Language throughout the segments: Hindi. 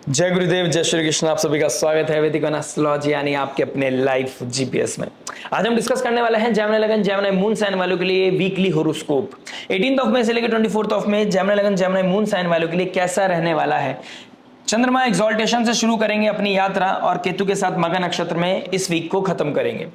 जय गुरुदेव, जय श्री कृष्ण। आप सभी का स्वागत है वैदिक एस्ट्रोलॉजी यानी आपके अपने लाइफ जीपीएस में। आज हम डिस्कस करने वाले हैं जेमिनी लगन जेमिनी मून साइन वालों के लिए वीकली होरोस्कोप 18 मई से लेकर 24 मई जेमिनी लगन जेमिनी मून साइन वालों के लिए कैसा रहने वाला है। चंद्रमा एक्सॉल्टेशन से शुरू करेंगे अपनी यात्रा और केतु के साथ मकर नक्षत्र में इस वीक को खत्म करेंगे।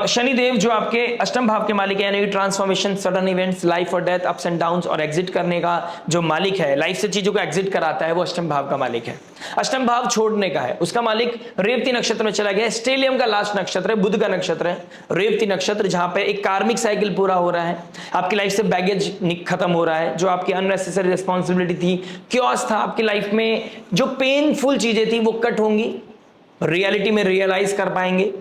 शनिदेव जो आपके अष्टम भाव के मालिक है यानी ट्रांसफॉर्मेशन, सडन इवेंट्स, लाइफ और डेथ, अप्स एंड डाउन्स और एग्जिट करने का जो मालिक है, लाइफ से चीजों को एग्जिट कराता है, वो अष्टम भाव का मालिक है। अष्टम भाव छोड़ने का है, उसका मालिक रेवती नक्षत्र में चला गया। स्टेलियम का लास्ट नक्षत्र है, बुध का नक्षत्र है रेवती नक्षत्र, जहां पे एक कार्मिक साइकिल पूरा हो रहा है। आपकी लाइफ से बैगेज खत्म हो रहा है, जो आपकी अननेसेसरी रिस्पॉन्सिबिलिटी थी, क्योस था आपकी लाइफ में, जो पेनफुल चीजें थी वो कट होंगी। रियलिटी में रियलाइज कर पाएंगे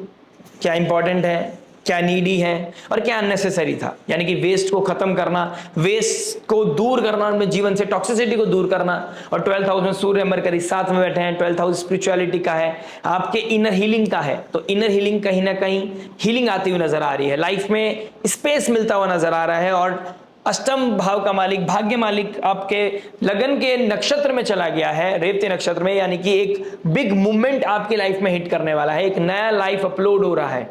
क्या इंपॉर्टेंट है, क्या नीडी है और क्या अननेसेसरी था। यानी कि वेस्ट को खत्म करना, वेस्ट को दूर करना, उनमें जीवन से टॉक्सिसिटी को दूर करना। और 12th हाउस में सूर्य मरकरी साथ में बैठे हैं। 12th हाउस स्पिरिचुअलिटी का है, आपके इनर हीलिंग का है। तो इनर हीलिंग कहीं ना कहीं हीलिंग आती हुई नजर आ रही है, लाइफ में स्पेस मिलता हुआ नजर आ रहा है। और अष्टम भाव का मालिक, भाग्य मालिक आपके लगन के नक्षत्र में चला गया है, रेवती नक्षत्र में, यानी कि एक बिग मूवमेंट आपकी लाइफ में हिट करने वाला है। एक नया लाइफ अपलोड हो रहा है,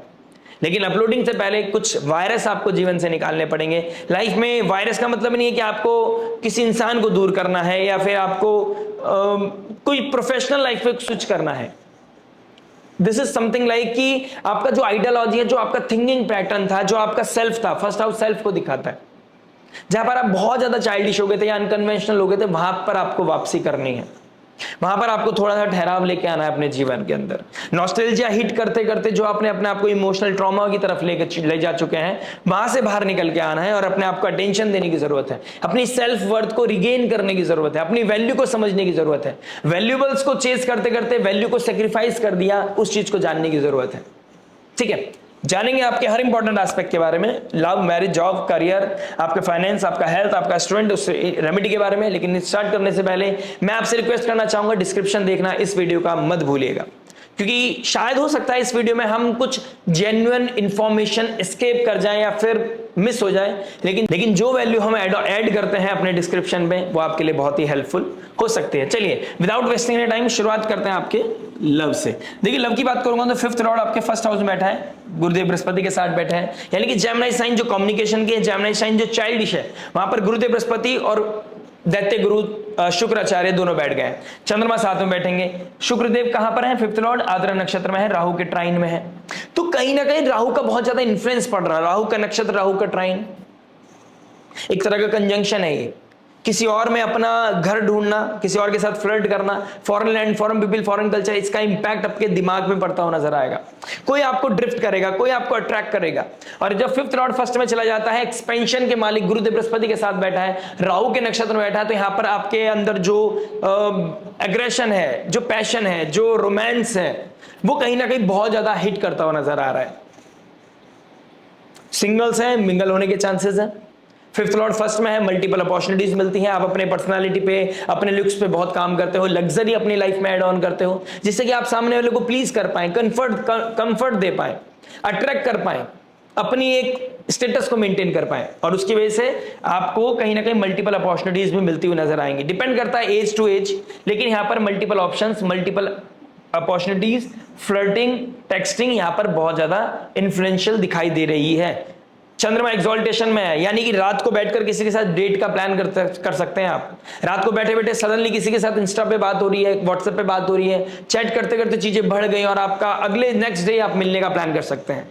लेकिन अपलोडिंग से पहले कुछ वायरस आपको जीवन से निकालने पड़ेंगे। लाइफ में वायरस का मतलब नहीं है कि आपको किसी इंसान को दूर करना है या फिर आपको कोई प्रोफेशनल लाइफ पे स्विच करना है। दिस इज समथिंग लाइक कि आपका जो आइडियोलॉजी है, जो आपका थिंकिंग पैटर्न था, जो आपका सेल्फ था, फर्स्ट हाउस सेल्फ को दिखाता है। जहां पर आप बहुत ज्यादा चाइल्डिश हो गए थे या अनकन्वेंशनल हो गए थे, वहां पर आपको वापसी करनी है। वहां पर आपको थोड़ा सा ठहराव लेके आना है अपने जीवन के अंदर। नॉस्टैल्जिया हिट करते करते जो आपने अपने आप को इमोशनल ट्रॉमा की तरफ ले जा चुके हैं, वहां से बाहर निकल के आना है और अपने आप को अटेंशन देने की जरूरत है। अपनी सेल्फ वर्थ को रिगेन करने की जरूरत है, अपनी वैल्यू को समझने की जरूरत है। वैल्यूबल्स को चेस करते करते वैल्यू को सेक्रीफाइस कर दिया, उस चीज को जानने की जरूरत है। ठीक है, जानेंगे आपके हर इंपॉर्टेंट एस्पेक्ट के बारे में, लव, मैरिज, जॉब, करियर, आपका फाइनेंस, आपका हेल्थ, आपका स्टूडेंट, उस रेमेडी के बारे में। लेकिन स्टार्ट करने से पहले मैं आपसे रिक्वेस्ट करना चाहूंगा, डिस्क्रिप्शन देखना इस वीडियो का मत भूलिएगा, क्योंकि शायद हो सकता है इस वीडियो में हम कुछ जेन्युइन इंफॉर्मेशन एस्केप कर जाएं या फिर मिस हो जाए। लेकिन जो वैल्यू हम ऐड करते हैं अपने डिस्क्रिप्शन में, वो आपके लिए बहुत ही हेल्पफुल हो सकती है। चलिए विदाउट वेस्टिंग एनी टाइम शुरुआत करते हैं आपके लव से। देखिए, लव की बात करूंगा तो 5th लॉर्ड आपके फर्स्ट हाउस में बैठा है, गुरुदेव बृहस्पति के साथ बैठा है। यानी कि जेमिनी साइन जो कम्युनिकेशन के, जेमिनी साइन जो चाइल्डिश है, वहां पर गुरुदेव बृहस्पति और दैत्य गुरु शुक्राचार्य दोनों बैठ गए। चंद्रमा साथ में बैठेंगे। शुक्रदेव कहां पर है? 5th लॉर्ड आद्रा नक्षत्र में है, राहु के ट्राइन में है। तो कहीं ना कहीं राहु का बहुत ज्यादा इंफ्लुएंस पड़ रहा है। राहु का नक्षत्र, राहु का ट्राइन, एक तरह का कंजंक्शन है ये। किसी और में अपना घर ढूंढना, किसी और के साथ फ्लर्ट करना, foreign land, foreign people, foreign culture, इसका इंपैक्ट आपके दिमाग में पड़ता हुआ नजर आएगा। कोई आपको ड्रिफ्ट करेगा, कोई आपको अट्रैक्ट करेगा। और जब 5th लॉर्ड फर्स्ट में चला जाता है, एक्सपेंशन के मालिक गुरुदेव बृहस्पति के साथ बैठा है, राहु के नक्षत्र में बैठा है, तो यहां पर आपके अंदर जो एग्रेशन है, जो पैशन है, जो रोमांस है, वो कहीं ना कहीं बहुत ज्यादा हिट करता हुआ नजर आ रहा है। सिंगल्स हैं, मिंगल होने के चांसेस हैं। 5th लॉर्ड फर्स्ट में है, मल्टीपल अपॉर्चुनिटीज मिलती हैं। आप अपने पर्सनालिटी पे, अपने लुक्स पे बहुत काम करते हो, लग्जरी अपनी लाइफ में ऐड ऑन करते हो, जिससे कि आप सामने वाले को प्लीज कर पाए, कंफर्ट दे पाए, अट्रैक्ट कर पाए, अपनी एक स्टेटस को मेंटेन कर पाए। और उसकी वजह से आपको कहीं ना कहीं मल्टीपल अपॉर्चुनिटीज भी मिलती हुई नजर आएंगी। डिपेंड करता है एज टू एज, लेकिन यहां पर multiple options, multiple opportunities, flirting, texting यहां पर बहुत ज्यादा इन्फ्लुएंशियल दिखाई दे रही है। चंद्रमा एक्सॉल्टेशन में है, यानी कि रात को बैठकर किसी के साथ डेट का प्लान कर सकते हैं आप। रात को बैठे बैठे सडनली किसी के साथ इंस्टा पे बात हो रही है, व्हाट्सएप पे बात हो रही है, चैट करते करते चीजें बढ़ गई और आपका अगले नेक्स्ट डे आप मिलने का प्लान कर सकते हैं।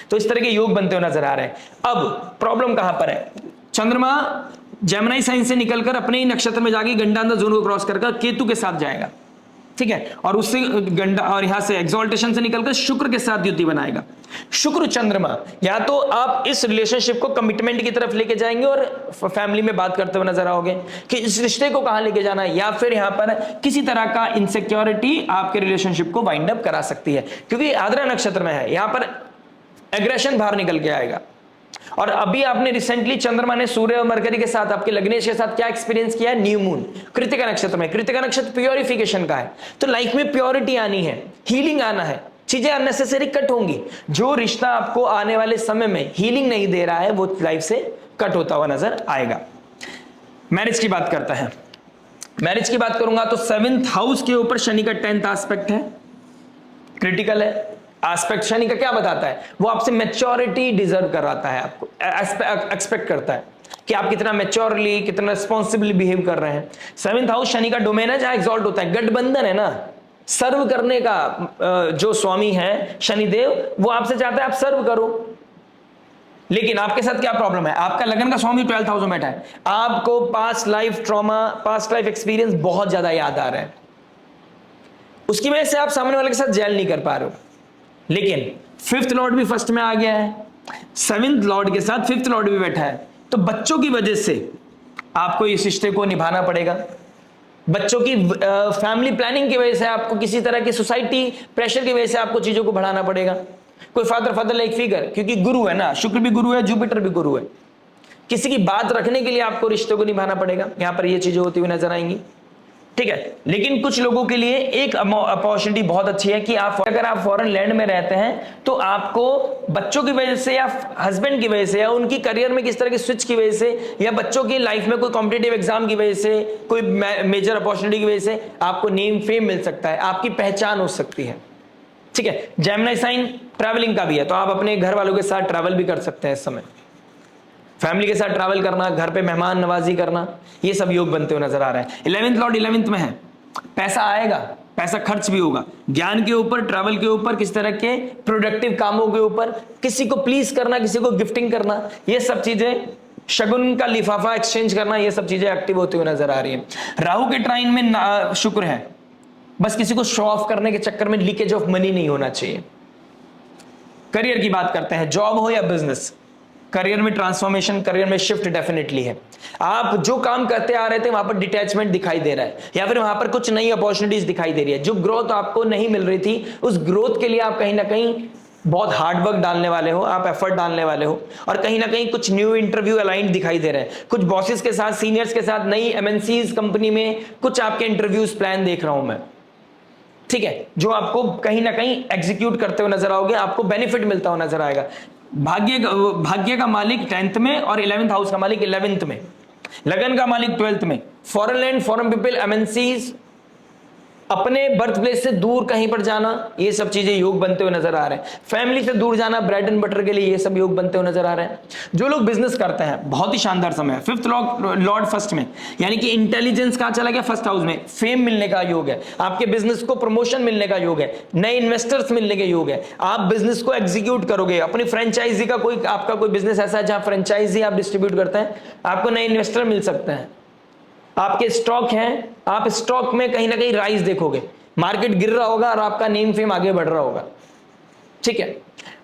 तो इस तरह के योग बनते हुए नजर आ रहे हैं। अब प्रॉब्लम कहां पर है? चंद्रमा जेमिनी साइन से निकलकर अपने ही नक्षत्र में जाके गंडांधा जोन को क्रॉस कर केतु के साथ जाएगा। ठीक है, और उससे गंडा, और यहां से एक्सॉल्टेशन से निकलकर शुक्र के साथ युति बनाएगा। शुक्र चंद्रमा, या तो आप इस रिलेशनशिप को कमिटमेंट की तरफ लेके जाएंगे और फैमिली में बात करते हुए नजर आओगे कि इस रिश्ते को कहां लेके जाना है, या फिर यहां पर किसी तरह का इनसिक्योरिटी आपके रिलेशनशिप को वाइंड अप करा सकती है, क्योंकि आद्रा नक्षत्र में है। यहां पर एग्रेशन बाहर निकल के आएगा। और अभी आपने रिसेंटली चंद्रमा ने सूर्य और मरकरी के साथ, आपके लग्नेश के साथ क्या एक्सपीरियंस किया है? न्यू मून कृतिका नक्षत्र में। कृतिका नक्षत्र प्योरिफिकेशन का है, तो लाइफ में प्योरिटी आनी है, हीलिंग आना है, चीजें अननेसेसरी कट होंगी। जो रिश्ता आपको आने वाले समय में हीलिंग नहीं दे रहा है, वो लाइफ से कट होता हुआ नजर आएगा। मैरिज की बात करता है। मैरिज की बात करूंगा तो 7th हाउस के ऊपर शनि का 10th एस्पेक्ट है, क्रिटिकल है। एस्पेक्ट शनि का क्या बताता है? वो आपसे मैच्योरिटी डिजर्व कराता है, आपको एक्सपेक्ट करता है कि आप कितना मैच्योरली, कितना रिस्पॉन्सिबली बिहेव कर रहे हैं। 7th हाउस शनि का डोमेन है जहां एग्जॉल्ट होता है, गठबंधन है ना, सर्व करने का जो स्वामी है शनिदेव, वो आपसे चाहता है आप सर्व करो। लेकिन आपके साथ क्या प्रॉब्लम है? आपका लगन का स्वामी 12th हाउस में बैठा है, आपको past life trauma, past life experience बहुत ज्यादा याद आ रहा है, उसकी वजह से आप सामने वाले के साथ जेल नहीं कर पा रहे हो। लेकिन 5th लॉर्ड भी फर्स्ट में आ गया है, 7th लॉर्ड के साथ 5th लॉर्ड भी बैठा है, तो बच्चों की वजह से आपको इस रिश्ते को निभाना पड़ेगा। बच्चों की फैमिली प्लानिंग की वजह से आपको, किसी तरह की सोसाइटी प्रेशर की वजह से आपको चीजों को बढ़ाना पड़ेगा। कोई फादर लाइक फिगर, क्योंकि गुरु है ना, शुक्र भी गुरु है, जुपिटर भी गुरु है, किसी की बात रखने के लिए आपको रिश्तों को निभाना पड़ेगा। यहां पर ये चीजें होती हुई नजर आएंगी, ठीक है। लेकिन कुछ लोगों के लिए एक अपॉर्चुनिटी बहुत अच्छी है कि अगर आप फॉरेन लैंड में रहते हैं तो आपको बच्चों की वजह से या हस्बैंड की वजह से या उनकी करियर में किस तरह की स्विच की वजह से या बच्चों की लाइफ में कोई कॉम्पिटिटिव एग्जाम की वजह से, कोई मेजर अपॉर्चुनिटी की वजह से आपको नेम फेम मिल सकता है, आपकी पहचान हो सकती है, ठीक है। जेमिनी साइन ट्रैवलिंग का भी है, तो आप अपने घर वालों के साथ ट्रैवल भी कर सकते हैं इस समय, फैमिली के साथ ट्रैवल करना, घर पे मेहमान नवाजी करना, ये सब योग बनते हुए नजर आ रहे हैं। 11th लॉर्ड 11th में है, पैसा आएगा, पैसा खर्च भी होगा, ज्ञान के ऊपर, ट्रैवल के ऊपर, किस तरह के प्रोडक्टिव कामों के ऊपर, किसी को प्लीज करना, किसी को गिफ्टिंग करना, ये सब चीजें, शगुन का लिफाफा एक्सचेंज करना, ये सब चीजें एक्टिव होती हुई नजर आ रही है। राहु के ट्राइन में शुक्र है, बस किसी को शो ऑफ करने के चक्कर में लीकेज ऑफ मनी नहीं होना चाहिए। करियर की बात करते हैं, जॉब हो या बिजनेस, करियर में ट्रांसफॉर्मेशन, करियर में शिफ्ट डेफिनेटली है। आप जो काम करते आ रहे थे वहां पर डिटैचमेंट दिखाई दे रहा है, या फिर वहां पर कुछ नई अपॉर्चुनिटीज दिखाई दे रही है। जो ग्रोथ आपको नहीं मिल रही थी, उस ग्रोथ के लिए आप कहीं ना कहीं बहुत हार्ड वर्क डालने वाले हो, आप एफर्ट डालने वाले हो, और कहीं ना कहीं कुछ न्यू इंटरव्यू अलाइंड दिखाई दे रहे हैं। कुछ बॉसेस के साथ, सीनियर्स के साथ, नई एमएनसीज कंपनी में कुछ आपके इंटरव्यूज प्लान देख रहा हूं मैं, ठीक है, जो आपको कहीं ना कहीं एग्जीक्यूट करते हुए नजर आओगे, आपको बेनिफिट मिलता हुआ नजर आएगा। भाग्य का मालिक 10th में और 11th हाउस का मालिक 11th में, लगन का मालिक 12th में। Foreign land, foreign people, MNCs, अपने बर्थ प्लेस से दूर कहीं पर जाना, ये सब चीजें योग बनते हुए नजर आ रहे हैं। फैमिली से दूर जाना, ब्रेड एंड बटर के लिए, ये सब योग बनते हुए नजर आ रहे हैं। जो लोग बिजनेस करते हैं, बहुत ही शानदार समय है। 5th लॉर्ड फर्स्ट में, यानी कि इंटेलिजेंस कहां चला गया? फर्स्ट हाउस में। फेम मिलने का योग है, आपके बिजनेस को प्रमोशन मिलने का योग है, नए इन्वेस्टर्स मिलने के योग है, आप बिजनेस को एग्जीक्यूट करोगे। अपनी फ्रेंचाइजी का कोई, आपका कोई बिजनेस ऐसा है जहां फ्रेंचाइजी आप डिस्ट्रीब्यूट करते हैं, आपको नए इन्वेस्टर मिल सकते हैं। आपके स्टॉक हैं, आप स्टॉक में कहीं ना कहीं राइज देखोगे, मार्केट गिर रहा होगा और आपका नेम फेम आगे बढ़ रहा होगा, ठीक है।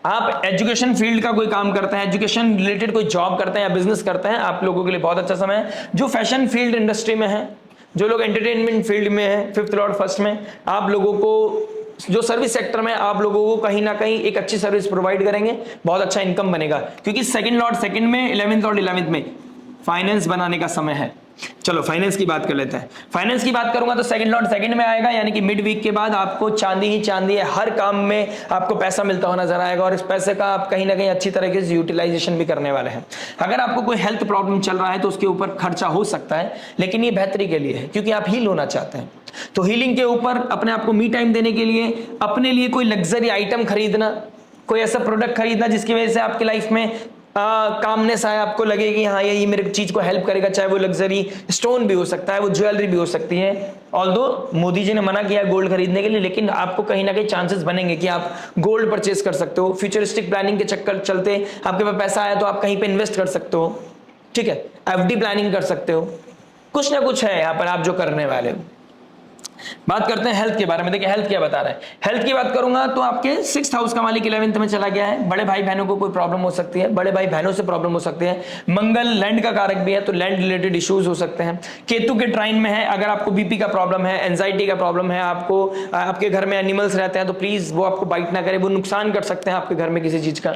आप एजुकेशन फील्ड का कोई काम करते हैं, एजुकेशन रिलेटेड कोई जॉब करते हैं या बिजनेस करते हैं, आप लोगों के लिए बहुत अच्छा समय है। जो फैशन फील्ड इंडस्ट्री में है, जो लोग एंटरटेनमेंट फील्ड में है, 5th लॉर्ड फर्स्ट में, आप लोगों को, जो सर्विस सेक्टर में, आप लोगों को कहीं ना कहीं एक अच्छी सर्विस प्रोवाइड करेंगे, बहुत अच्छा इनकम बनेगा, क्योंकि 2nd लॉर्ड 2nd में, 11th लॉर्ड 11th में, फाइनेंस बनाने का समय है। चलो फाइनेंस की बात कर लेते हैं। फाइनेंस की बात करूंगा तो 2nd लॉर्ड 2nd में आएगा, यानी कि मिड वीक के बाद आपको चांदी ही चांदी है, हर काम में आपको पैसा मिलता हुआ नजर आएगा, और इस पैसे का आप कहीं ना कहीं अच्छी तरीके से यूटिलाइजेशन भी करने वाले हैं। अगर आपको कोई हेल्थ प्रॉब्लम चल रहा है तो उसके ऊपर खर्चा हो सकता है, लेकिन ये बेहतरी के लिए है, क्योंकि आप हील होना चाहते हैं। तो हीलिंग के ऊपर, अपने आप को मी टाइम देने के लिए, अपने लिए कोई लग्जरी आइटम खरीदना, कोई ऐसा प्रोडक्ट खरीदना जिसकी वजह से आपकी लाइफ में कामनेस आए, आपको लगे कि हाँ ये मेरे चीज को हेल्प करेगा, चाहे वो लग्जरी स्टोन भी हो सकता है, वो ज्वेलरी भी हो सकती है। ऑल्दो मोदी जी ने मना किया गोल्ड खरीदने के लिए, लेकिन आपको कहीं ना कहीं चांसेस बनेंगे कि आप गोल्ड परचेज कर सकते हो। फ्यूचरिस्टिक प्लानिंग के चक्कर चलते आपके पास पैसा आया तो आप कहीं पे इन्वेस्ट कर सकते हो, ठीक है, एफडी प्लानिंग कर सकते हो, कुछ ना कुछ है यहाँ पर आप जो करने वाले हो। बात करते हैं हेल्थ के बारे में। देखिए हेल्थ क्या बता रहा है। हेल्थ की बात करूंगा तो आपके 6th हाउस का मालिक 11th में चला गया है। बड़े भाई बहनों को कोई प्रॉब्लम हो सकती है, बड़े भाई बहनों से प्रॉब्लम हो सकती है। मंगल लैंड का कारक भी है, तो लैंड रिलेटेड इश्यूज हो सकते हैं। केतु के ट्राइन में है, अगर आपको बीपी का प्रॉब्लम है, एंजाइटी का प्रॉब्लम है, आपको आपके घर में एनिमल्स रहते हैं तो प्लीज वो आपको बाइट ना करे, वो नुकसान कर सकते हैं आपके घर में किसी चीज का,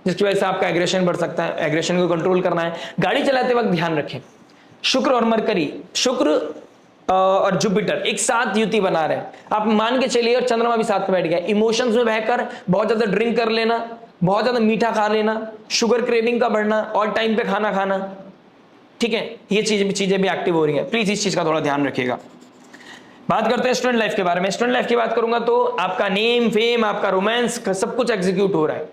जिसकी वजह से आपका एग्रेशन बढ़ सकता है। एग्रेशन को कंट्रोल करना है। गाड़ी चलाते वक्त ध्यान रखें। शुक्र और मरकरी, शुक्र और जुपिटर एक साथ युति बना रहे हैं, आप मान के चलिए, और चंद्रमा भी साथ में बैठ गया। इमोशंस में बहकर बहुत ज्यादा ड्रिंक कर लेना, बहुत ज्यादा मीठा खा लेना, शुगर क्रेविंग का बढ़ना, और टाइम पे खाना खाना, ठीक है, ये चीजें भी एक्टिव हो रही है, प्लीज इस चीज का थोड़ा ध्यान रखिएगा। बात करते हैं स्टूडेंट लाइफ के बारे में। स्टूडेंट लाइफ की बात करूंगा तो आपका नेम फेम, आपका रोमांस, सब कुछ एग्जीक्यूट हो रहा है।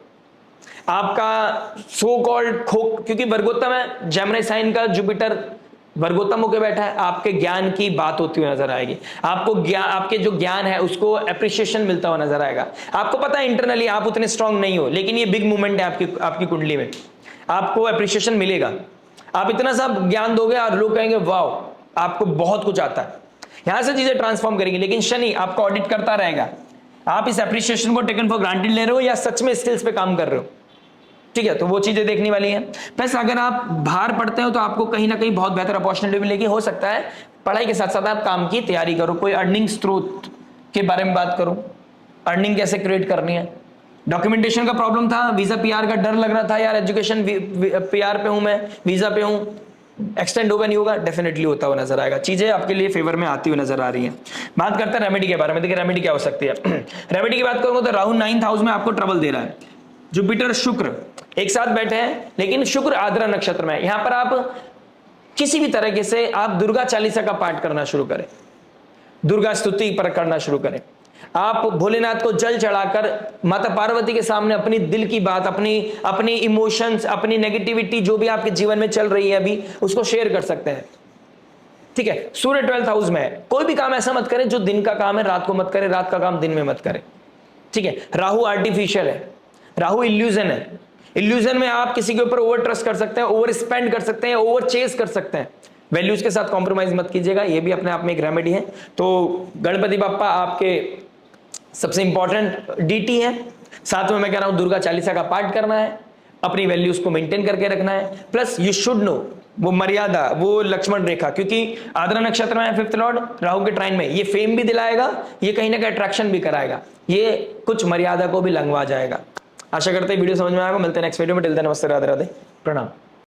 आपका सो कॉल्ड क्योंकि वर्गोत्तम है, जेमिनी साइन का जुपिटर वर्गोत्तम होकर बैठा है, आपके ज्ञान की बात होती हुई नजर आएगी। आपको आपके जो ज्ञान है उसको अप्रिशिएशन मिलता हुआ नजर आएगा। आपको पता है इंटरनली आप उतने स्ट्रांग नहीं हो, लेकिन ये बिग मूवमेंट है आपकी कुंडली में, आपको अप्रिशिएशन मिलेगा। आप इतना सा ज्ञान दोगे और लोग कहेंगे वाह आपको बहुत कुछ आता है, यहां से चीजें ट्रांसफॉर्म करेंगी। लेकिन शनि आपको ऑडिट करता रहेगा, आप इस अप्रिशिएशन को टेकन फॉर ग्रांटेड ले रहे हो या सच में स्किल्स पे काम कर रहे हो, ठीक है, तो वो चीजें देखने वाली हैं। प्लस अगर आप बाहर पढ़ते हो तो आपको कहीं ना कहीं बहुत बेहतर अपॉर्चुनिटी मिलेगी। हो सकता है पढ़ाई के साथ साथ आप काम की तैयारी करो, कोई अर्निंग स्रोत के बारे में बात करो, अर्निंग कैसे क्रिएट करनी है। डॉक्यूमेंटेशन का प्रॉब्लम था, वीजा पीआर का डर लग रहा था, यार एजुकेशन पीआर पे हूं मैं, वीजा पे हूं, एक्सटेंड होगा नहीं होगा, डेफिनेटली होता हुआ नजर आएगा। चीजें आपके लिए फेवर में आती हुई नजर आ रही है। बात करते हैं रेमेडी के बारे में। देखिए रेमेडी क्या हो सकती है। रेमेडी की बात करूंगा तो राहु 9th हाउस में आपको ट्रबल दे रहा है, जुपिटर शुक्र एक साथ बैठे हैं, लेकिन शुक्र आद्रा नक्षत्र में है। यहां पर आप किसी भी तरीके से आप दुर्गा चालीसा का पाठ करना शुरू करें, दुर्गा स्तुति पर करना शुरू करें। आप भोलेनाथ को जल चढ़ाकर माता पार्वती के सामने अपनी दिल की बात, अपनी इमोशंस, अपनी नेगेटिविटी जो भी आपके जीवन में चल रही है अभी, उसको शेयर कर सकते हैं, ठीक है। सूर्य 12th हाउस में है। कोई भी काम ऐसा मत करें जो दिन का काम है रात को मत करें, रात का काम दिन में मत करें, ठीक है। राहु आर्टिफिशियल है, राहु इल्यूजन है। इल्यूजन में आप किसी के ऊपर ओवर ट्रस्ट कर सकते हैं, ओवर स्पेंड कर सकते हैं, ओवर चेस कर सकते हैं। वैल्यूज के साथ कॉम्प्रोमाइज मत कीजिएगा, ये भी अपने आप में एक रेमेडी है। तो गणपति बाप्पा आपके सबसे इंपॉर्टेंट डीटी है। साथ में मैं कह रहा हूं दुर्गा चालीसा का पाठ करना है, अपनी वैल्यूज को मेंटेन करके रखना है। प्लस यू शुड नो वो मर्यादा, वो लक्ष्मण रेखा, क्योंकि आद्रा नक्षत्र में 5th लॉर्ड राहु के ट्राइन में, ये फेम भी दिलाएगा, ये कहीं ना कहीं अट्रैक्शन भी कराएगा, ये कुछ मर्यादा को भी लंघवा जाएगा। आशा करते हैं वीडियो समझ में आएगा। मिलते हैं नेक्स्ट वीडियो में। टिल देन नमस्ते, राधे राधे, प्रणाम।